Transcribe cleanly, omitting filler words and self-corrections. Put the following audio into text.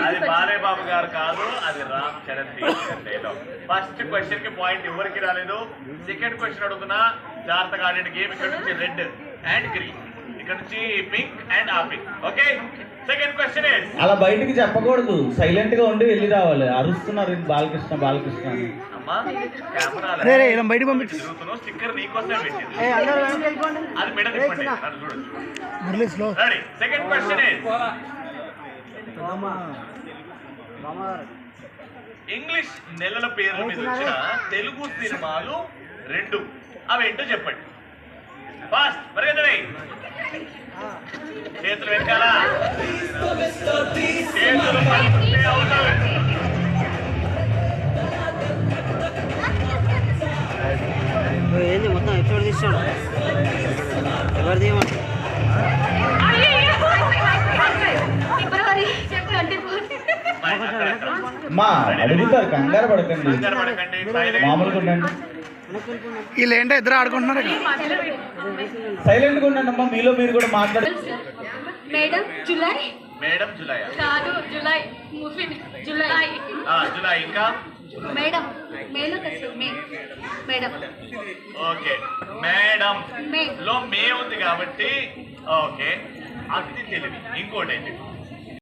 అది బాలయ్య బాబు గారు కాదు, అది Ram Charan dialogue. First question కి పాయింట్ ఎవరికి రాలేదు. సెకండ్ క్వశ్చన్ అడుగుతున్నా, జాగ్రత్తగా ఆడే గేమ్. ఇక్కడ నుంచి రెడ్ అండ్ గ్రీన్, ఇక్కడ నుంచి పింక్ అండ్ ఆ pink. Okay, second question is. అలా బయటికి చెప్పకూడదు, సైలెంట్ గా ఉండి వెళ్ళి రావాలి. అరుస్తున్నారు బాలకృష్ణ బాలకృష్ణ అని. అమ్మా కెమెరా బయట పంపించి తిరుగుతున్నావు, స్టిక్కర్ నీకోసమే పెట్టింది. అది మెడ తిప్పండి, చూడొచ్చు. Ready, second question is. English నెలల పేర్ల మీద వచ్చిన తెలుగు సినిమాలు 2, అవేంటో చెప్పండి. ఫాస్ట్ పరిగెత్తవే. చేతులు వెనకాల, చేతులు పట్టుకుంటే అవుతావు. ఏంది మొత్తం ఎపిసోడ్ తీసాడు, ఎవరు తీయమని. మా అడుగుతారు, కంగారు పడకండి, మామూలుగా ఉండండి. వీళ్ళు ఏంటో ఇద్దరు ఆడుకుంటున్నారు. సైలెంట్ గా ఉండండి అమ్మా, మీలో మీరు కూడా మాట్లాడు. Madam July. మేడం జులై కాదు, జులై జులై. జులై ఇంకా మేడం మేలో కదా మే. మేడం ఓకే, మేడం మే లో మే ఉంది కాబట్టి ఓకే. అతి తెలివి ఇంకోటి ఏంటి?